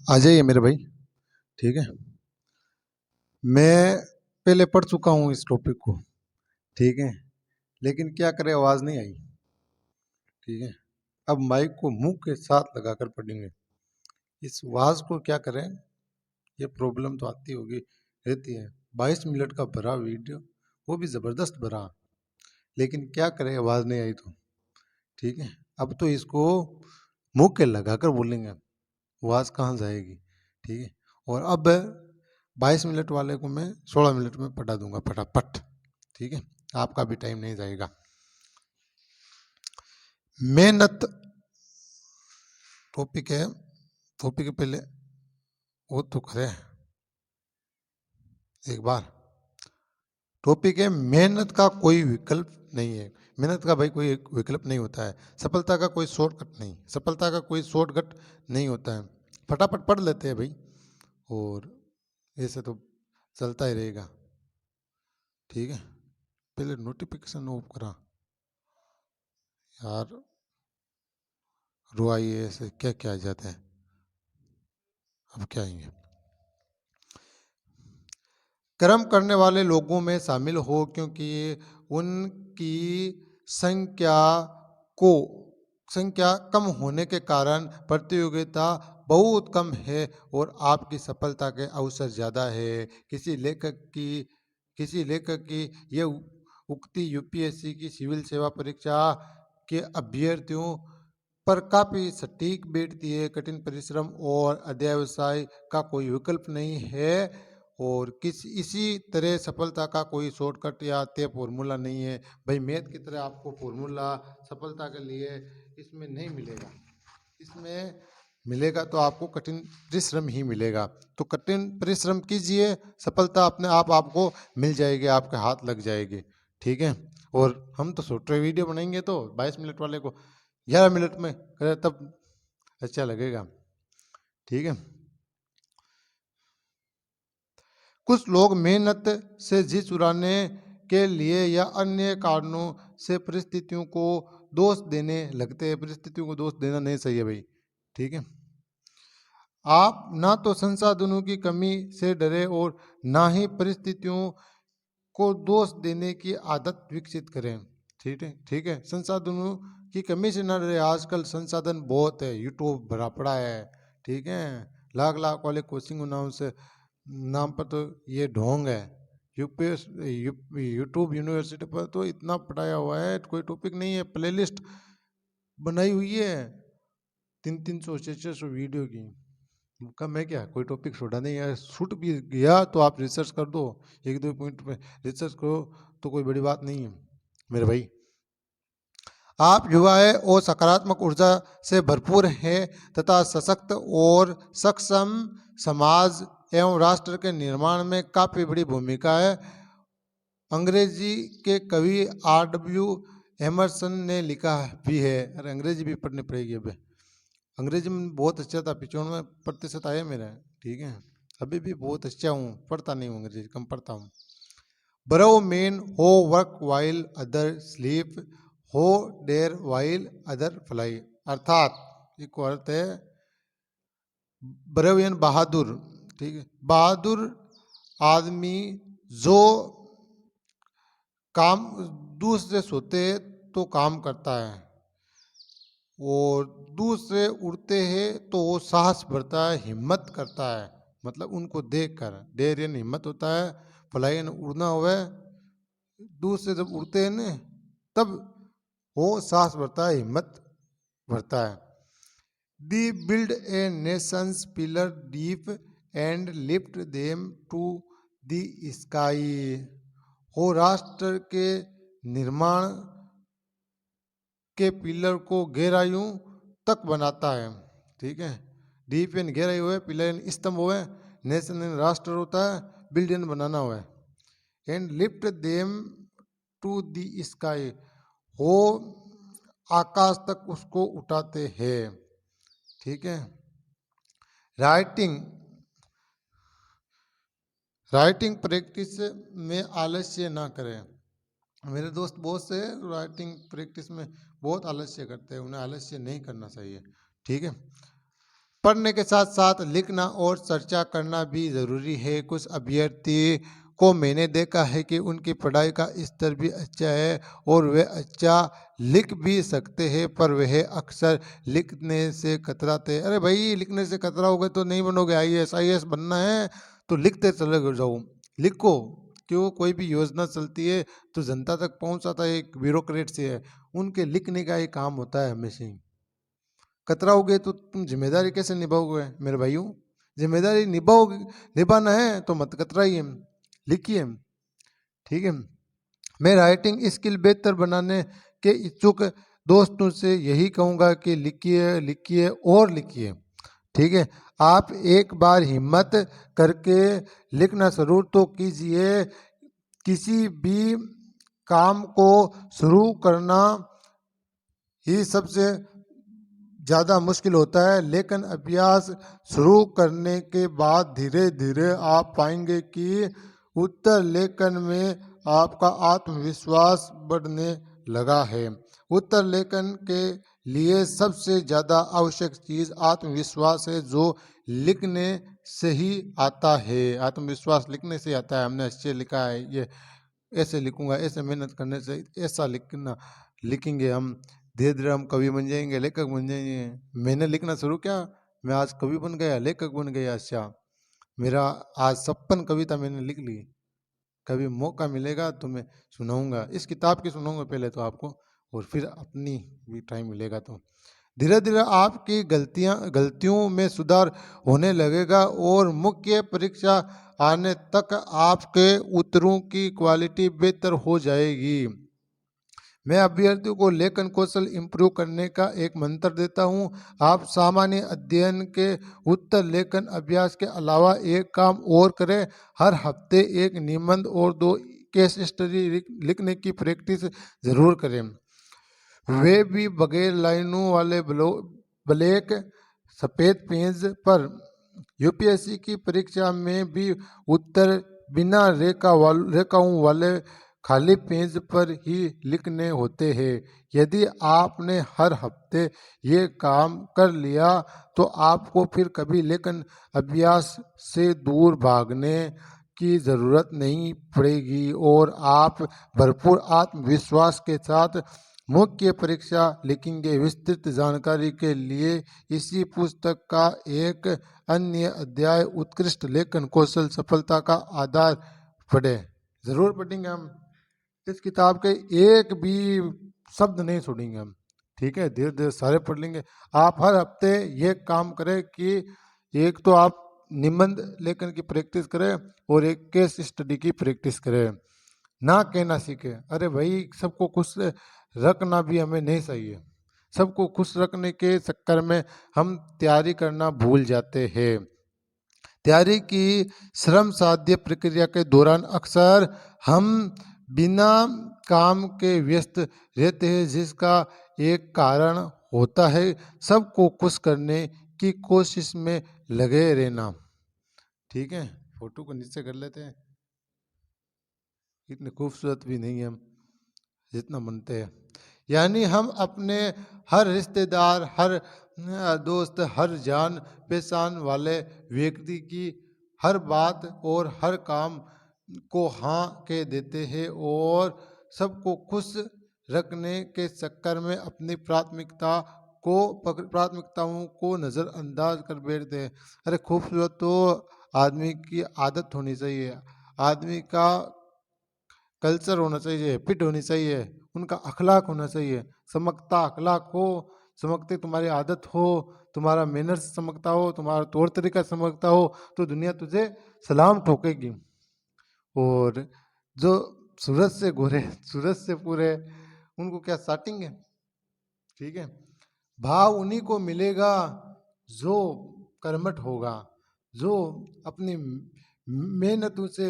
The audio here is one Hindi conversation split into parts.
आ जाइए मेरे भाई। ठीक है। मैं पहले पढ़ चुका हूँ इस टॉपिक को। ठीक है। लेकिन क्या करें, आवाज़ नहीं आई। ठीक है। अब माइक को मुंह के साथ लगाकर पढ़ेंगे। इस आवाज़ को क्या करें, ये प्रॉब्लम तो आती होगी, रहती है। 22 मिनट का भरा वीडियो, वो भी ज़बरदस्त भरा, लेकिन क्या करें, आवाज़ नहीं आई तो। ठीक है। अब तो इसको मुंह के लगाकर बोलेंगे, आवाज़ कहाँ जाएगी। ठीक है। और अब 22 मिनट वाले को मैं 16 मिनट में पढ़ा दूंगा फटाफट। ठीक है। आपका भी टाइम नहीं जाएगा। मेहनत टॉपिक है। टॉपिक पहले वो तो करें एक बार। टॉपिक है मेहनत का कोई विकल्प नहीं है। मेहनत का भाई कोई विकल्प नहीं होता है। सफलता का कोई शॉर्टकट नहीं, सफलता का कोई शॉर्टकट नहीं होता है। फटाफट पढ़ लेते हैं भाई, और ऐसे तो चलता ही रहेगा। ठीक है। पहले नोटिफिकेशन ऑफ करा यार, रुआई ऐसे क्या क्या आ जाता है। अब क्या आएंगे। कर्म करने वाले लोगों में शामिल हो, क्योंकि उनकी संख्या को संख्या कम होने के कारण प्रतियोगिता बहुत कम है और आपकी सफलता के अवसर ज़्यादा है। किसी लेखक की ये उक्ति यूपीएससी की सिविल सेवा परीक्षा के अभ्यर्थियों पर काफ़ी सटीक बैठती है। कठिन परिश्रम और अध्यवसाय का कोई विकल्प नहीं है, और इसी तरह सफलता का कोई शॉर्टकट या तय फॉर्मूला नहीं है। भाई मैथ की तरह आपको फॉर्मूला सफलता के लिए इसमें नहीं मिलेगा। इसमें मिलेगा तो आपको कठिन परिश्रम ही मिलेगा। तो कठिन परिश्रम कीजिए, सफलता अपने आप आपको मिल जाएगी, आपके हाथ लग जाएगी। ठीक है। और हम तो सॉफ्टवेयर वीडियो बनाएंगे तो 22 मिनट वाले को 11 मिनट में करें तब अच्छा लगेगा। ठीक है। कुछ लोग मेहनत से जी चुराने के लिए या अन्य कारणों से परिस्थितियों को दोष देने लगते हैं। परिस्थितियों को दोष देना नहीं चाहिए भाई। ठीक है। आप ना तो संसाधनों की कमी से डरे और ना ही परिस्थितियों को दोष देने की आदत विकसित करें। ठीक है। ठीक है। संसाधनों की कमी से ना डरे। आजकल संसाधन बहुत है, यूट्यूब भरा पड़ा है। ठीक है। लाख लाख वाले कोचिंग नाम पर तो ये ढोंग है। यूपीएस यूट्यूब यूनिवर्सिटी पर तो इतना पढ़ाया हुआ है, कोई टॉपिक नहीं है। प्लेलिस्ट बनाई हुई है 300 600 वीडियो की। कम है क्या? कोई टॉपिक छोड़ा नहीं है। छूट भी गया तो आप रिसर्च कर दो, एक दो पॉइंट पे रिसर्च करो तो कोई बड़ी बात नहीं है मेरे भाई। आप युवाएं और सकारात्मक ऊर्जा से भरपूर हैं तथा सशक्त और सक्षम समाज एवं राष्ट्र के निर्माण में काफ़ी बड़ी भूमिका है। अंग्रेजी के कवि R.W. एमरसन ने लिखा भी है। अरे अंग्रेजी भी पढ़नी पड़ेगी अब। अंग्रेजी में बहुत अच्छा था, 95% आया मेरा। ठीक है। अभी भी बहुत अच्छा हूँ, पढ़ता नहीं हूँ अंग्रेजी, कम पढ़ता हूँ। ब्रो मेन हो वर्क वाइल अदर स्लीप, हो डेयर वाइल अदर फ्लाई। अर्थात एक अर्थ है ब्रेवियन बहादुर। ठीक है। बहादुर आदमी जो काम दूसरे सोते तो काम करता है और दूसरे उड़ते हैं तो वो साहस भरता है, हिम्मत करता है। मतलब उनको देखकर डेर यानी हिम्मत होता है, फ्लाई यानी उड़ना हुआ है। दूसरे जब उड़ते हैं ना तब वो साहस भरता है, हिम्मत भरता है। The build a nations pillar deep and lift them to the sky. हो राष्ट्र के निर्माण के पिलर को गहराइयों तक बनाता है। ठीक है। डीप एन गहराई हुए, पिलर एन स्तंभ हुए, नेशन एन राष्ट्र होता है, बिल्ड एन बनाना हुआ है। And lift them to the sky, हो आकाश तक उसको उठाते हैं। ठीक है। राइटिंग राइटिंग प्रैक्टिस में आलस्य ना करें। मेरे दोस्त बहुत से राइटिंग प्रैक्टिस में बहुत आलस्य करते हैं, उन्हें आलस्य नहीं करना चाहिए। ठीक है। पढ़ने के साथ साथ लिखना और चर्चा करना भी ज़रूरी है। कुछ अभ्यर्थी को मैंने देखा है कि उनकी पढ़ाई का स्तर भी अच्छा है और वे अच्छा लिख भी सकते हैं, पर वह अक्सर लिखने से कतराते हैं। अरे भाई, लिखने से कतराओगे तो नहीं बनोगे। आईएएस आईएएस बनना है तो लिखते चले जाओ, लिखो। क्यों? कोई भी योजना चलती है तो जनता तक पहुंचाता है एक ब्यूरोक्रेट से है, उनके लिखने का ही काम होता है हमेशा ही। कतराओगे तो तुम जिम्मेदारी कैसे निभाओगे मेरे भाइयों? जिम्मेदारी निभाओगे, निभाना है तो मत कतराइए, लिखिए। ठीक है। मैं राइटिंग स्किल बेहतर बनाने के इच्छुक दोस्तों से यही कहूँगा कि लिखिए लिखिए और लिखिए। ठीक है। आप एक बार हिम्मत करके लिखना शुरू तो कीजिए। किसी भी काम को शुरू करना ही सबसे ज़्यादा मुश्किल होता है, लेकिन अभ्यास शुरू करने के बाद धीरे धीरे आप पाएंगे कि उत्तर लेखन में आपका आत्मविश्वास बढ़ने लगा है। उत्तर लेखन के लिए सबसे ज़्यादा आवश्यक चीज़ आत्मविश्वास है, जो लिखने से ही आता है। आत्मविश्वास लिखने से आता है। हमने अच्छे लिखा है, ये ऐसे लिखूंगा, ऐसे मेहनत करने से ऐसा लिखना लिखेंगे हम, धीरे धीरे हम कवि बन जाएंगे, लेखक बन जाएंगे। मैंने लिखना शुरू किया, मैं आज कवि बन गया, लेखक बन गया। अच्छा, मेरा आज 56 कविता मैंने लिख ली। कभी मौका मिलेगा तो मैं सुनाऊंगा, इस किताब की सुनाऊंगा पहले तो आपको, और फिर अपनी भी टाइम मिलेगा तो धीरे धीरे आपकी गलतियों में सुधार होने लगेगा और मुख्य परीक्षा आने तक आपके उत्तरों की क्वालिटी बेहतर हो जाएगी। मैं अभ्यर्थियों को लेखन कौशल इंप्रूव करने का एक मंत्र देता हूं। आप सामान्य अध्ययन के उत्तर लेखन अभ्यास के अलावा एक काम और करें। हर हफ्ते एक निबंध और 2 केस स्टडी लिखने की प्रैक्टिस जरूर करें, वे भी बगैर लाइनों वाले ब्लैक सफ़ेद पेज पर। यूपीएससी की परीक्षा में भी उत्तर बिना रेखाओं वाले खाली पेज पर ही लिखने होते हैं। यदि आपने हर हफ्ते ये काम कर लिया तो आपको फिर कभी लेखन अभ्यास से दूर भागने की ज़रूरत नहीं पड़ेगी और आप भरपूर आत्मविश्वास के साथ मुख्य परीक्षा लिखेंगे। विस्तृत जानकारी के लिए इसी पुस्तक का एक अन्य अध्याय उत्कृष्ट लेखन कौशल सफलता का आधार पढ़ें। जरूर पढ़ेंगे हम इस किताब के, एक भी शब्द नहीं छोड़ेंगे हम। ठीक है, धीरे धीरे सारे पढ़ लेंगे। आप हर हफ्ते ये काम करें कि एक तो आप निबंध लेखन की प्रैक्टिस करें और एक केस स्टडी की प्रैक्टिस करें। ना कहना सीखे। अरे भाई, सबको खुश रखना भी हमें नहीं चाहिए। सबको खुश रखने के चक्कर में हम तैयारी करना भूल जाते हैं। तैयारी की श्रम साध्य प्रक्रिया के दौरान अक्सर हम बिना काम के व्यस्त रहते हैं, जिसका एक कारण होता है सबको खुश करने की कोशिश में लगे रहना। ठीक है, फोटो को नीचे कर लेते हैं। इतने खूबसूरत भी नहीं है हम जितना बनते हैं। यानी हम अपने हर रिश्तेदार, हर दोस्त, हर जान पहचान वाले व्यक्ति की हर बात और हर काम को हाँ कह देते हैं और सबको खुश रखने के चक्कर में अपनी प्राथमिकताओं को नज़रअंदाज कर बैठते हैं। अरे खूबसूरत तो आदमी की आदत होनी चाहिए, आदमी का कल्चर होना चाहिए, फिट होनी चाहिए, उनका अखलाक होना चाहिए। चमकता अखलाक हो, चमकते तुम्हारी आदत हो, तुम्हारा मैनर्स चमकता हो, तुम्हारा तौर तरीका चमकता हो, तो दुनिया तुझे सलाम ठोकेगी। और जो सूरज से गोरे, सूरज से पूरे, उनको क्या साटेंगे? ठीक है। भाव उन्हीं को मिलेगा जो कर्मठ होगा, जो अपनी मेहनतों से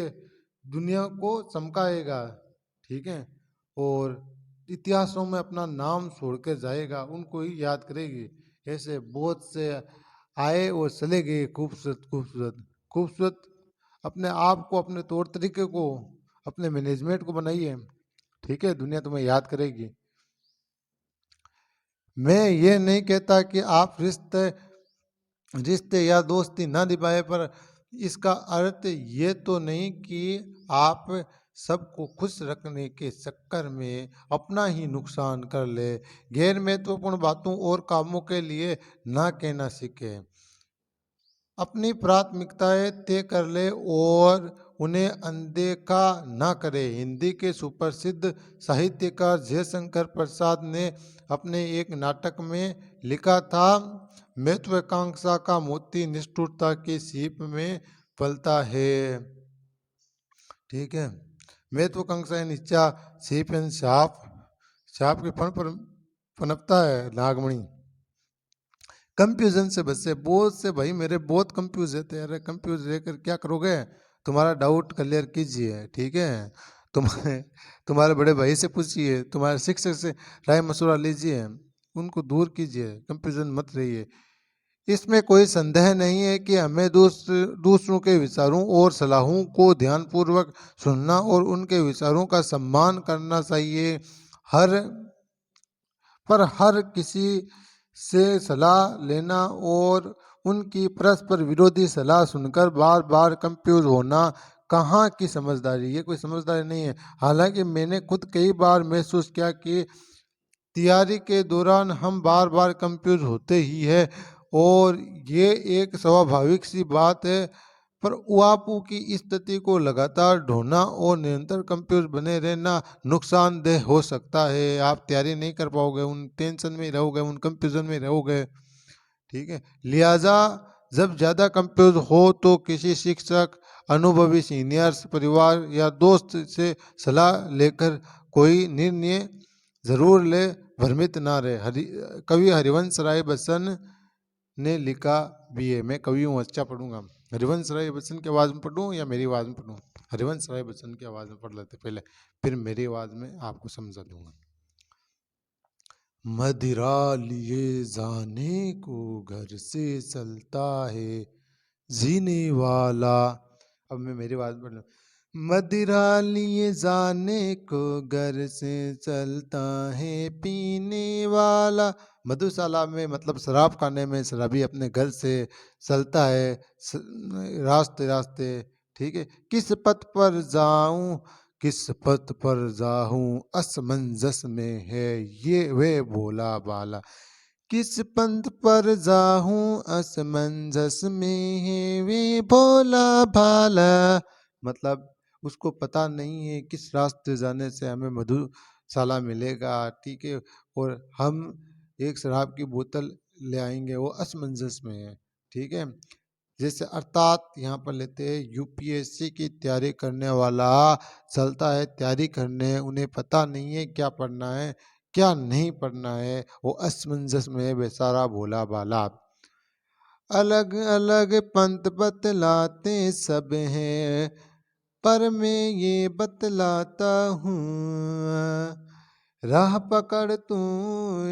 दुनिया को चमकाएगा। ठीक है। और इतिहासों में अपना नाम छोड़ के जाएगा, उनको ही याद करेगी। ऐसे बहुत से आए और चले गए, खूबसूरत खूबसूरत खूबसूरत। अपने आप को, अपने तौर तरीके को, अपने मैनेजमेंट को बनाइए। ठीक है, दुनिया तुम्हें याद करेगी। मैं ये नहीं कहता कि आप रिश्ते रिश्ते या दोस्ती ना निभाए, पर इसका अर्थ ये तो नहीं कि आप सबको खुश रखने के चक्कर में अपना ही नुकसान कर ले। गैर महत्वपूर्ण बातों और कामों के लिए ना कहना सीखें। अपनी प्राथमिकताएं तय कर ले और उन्हें अनदेखा ना करे। हिंदी के सुप्रसिद्ध साहित्यकार जयशंकर प्रसाद ने अपने एक नाटक में लिखा था, महत्वाकांक्षा का मोती निष्ठुरता की सीप में पलता है। ठीक है, महत्वाकांक्षा यानी इच्छा, सीप यानी सांप, सांप के फन पर पनपता है नागमणि। कंफ्यूजन से बचे। बहुत से भाई मेरे बहुत कंफ्यूज रहते हैं। अरे कंफ्यूज रहकर क्या करोगे, तुम्हारा डाउट क्लियर कीजिए। ठीक है, तुम्हारे तुम्हारे बड़े भाई से पूछिए, तुम्हारे शिक्षक से राय मशवरा लीजिए, उनको दूर कीजिए, कंफ्यूजन मत रहिए। इसमें कोई संदेह नहीं है कि हमें दूसरों के विचारों और सलाहों को ध्यानपूर्वक सुनना और उनके विचारों का सम्मान करना चाहिए। हर किसी से सलाह लेना और उनकी परस्पर विरोधी सलाह सुनकर बार बार कंफ्यूज होना कहाँ की समझदारी, ये कोई समझदारी नहीं है। हालांकि मैंने खुद कई बार महसूस किया कि तैयारी के दौरान हम बार बार कंफ्यूज होते ही है, और ये एक स्वाभाविक सी बात है। पर उआपू की स्थिति को लगातार ढूंढना और निरंतर कंफ्यूज बने रहना नुकसानदेह हो सकता है। आप तैयारी नहीं कर पाओगे, उन टेंशन में रहोगे, उन कंफ्यूजन में रहोगे। ठीक है, लिहाजा जब ज़्यादा कंफ्यूज हो तो किसी शिक्षक, अनुभवी सीनियर्स, परिवार या दोस्त से सलाह लेकर कोई निर्णय जरूर ले, भ्रमित ना रहे। कवि हरिवंश राय बच्चन ने लिखा भी है। मैं कवि हूँ, अच्छा पढ़ूंगा। हरिवंश राय बच्चन की आवाज़ में पढ़ूँ या मेरी आवाज़ में पढ़ूँ? हरिवंश राय बच्चन की आवाज़ में पढ़ लेते पहले, फिर मेरी आवाज़ में आपको समझा दूंगा। मदिरा लिए जाने को घर से चलता है जीने वाला। अब मैं मेरी आवाज़ में पढ़ लूँ। मदिरा लिए जाने को घर से चलता है पीने वाला। मधुशाला में मतलब शराब खाने में शराबी अपने घर से चलता है रास्ते रास्ते। ठीक है, किस पथ पर जाऊं, किस पथ पर जाऊं, असमंजस में है ये वे भोला बाला। किस पंथ पर जाऊं, असमंजस में है वे भोला भाला। मतलब उसको पता नहीं है किस रास्ते जाने से हमें मधुशाला मिलेगा। ठीक है, और हम एक शराब की बोतल ले आएंगे, वो असमंजस में है। ठीक है, जैसे अर्थात यहाँ पर लेते हैं यूपीएससी की तैयारी करने वाला चलता है तैयारी करने, उन्हें पता नहीं है क्या पढ़ना है क्या नहीं पढ़ना है, वो असमंजस में है बेचारा भोला भाला। अलग अलग पंथ बतलाते सब हैं, पर मैं ये बतलाता हूँ, राह पकड़ तू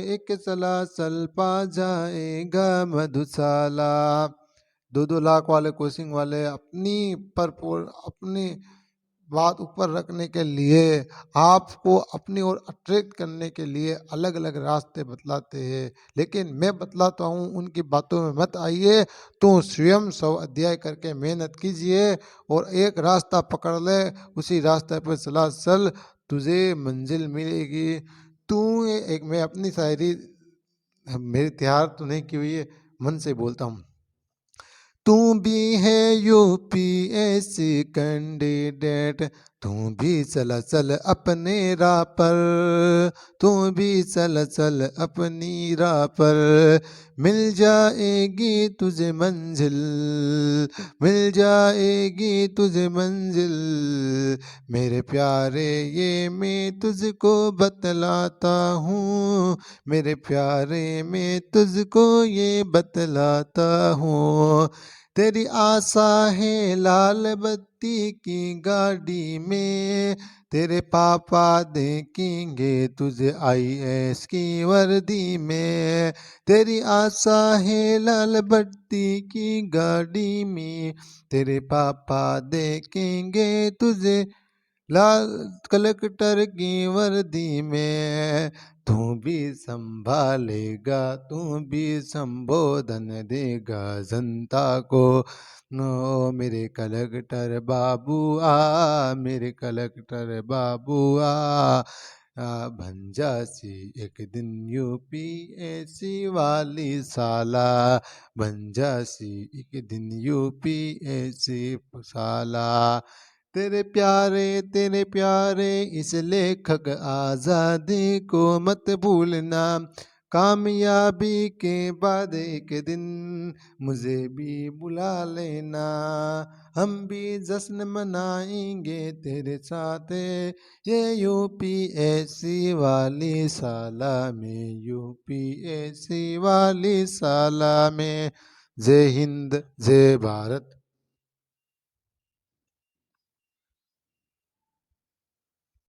एक सलासल पा जाएगा मधुशाला। 2-2 लाख वाले कोचिंग वाले अपनी बात ऊपर रखने के लिए, आपको अपनी ओर अट्रैक्ट करने के लिए अलग अलग रास्ते बतलाते हैं, लेकिन मैं बतलाता हूँ उनकी बातों में मत आइए। तो स्वयं 100 अध्याय करके मेहनत कीजिए और एक रास्ता पकड़ ले, उसी रास्ते पर चला चल, तुझे मंजिल मिलेगी। तू एक, मैं अपनी शायरी मेरी तैयार तो नहीं की हुई है, मन से बोलता हूँ। तू भी है यूपीएससी कैंडिडेट, तू भी चल चल अपने राह पर, तू भी चल चल अपनी राह पर, मिल जाएगी तुझे मंजिल, मिल जाएगी तुझे मंजिल। मेरे प्यारे ये मैं तुझको बतलाता हूँ, मेरे प्यारे मैं तुझको ये बतलाता हूँ। तेरी आशा है लाल बत्ती की गाड़ी में, तेरे पापा देखेंगे तुझे आईएएस की वर्दी में। तेरी आशा है लाल बत्ती की गाड़ी में, तेरे पापा देखेंगे तुझे लाल कलेक्टर की वर्दी में तू भी संभालेगा, तू भी संबोधन देगा जनता को। नो मेरे कलेक्टर बाबू आ, मेरे कलेक्टर बाबू बन जासी एक दिन यूपीएससी वाली साला, बन जासी एक दिन यूपीएससी साला। तेरे प्यारे इस लेखक आजादी को मत भूलना, कामयाबी के बाद एक दिन मुझे भी बुला लेना, हम भी जश्न मनाएंगे तेरे साथ, ये यूपीएससी वाली साला में, यूपीएससी वाली साला में। जय हिंद, जय भारत।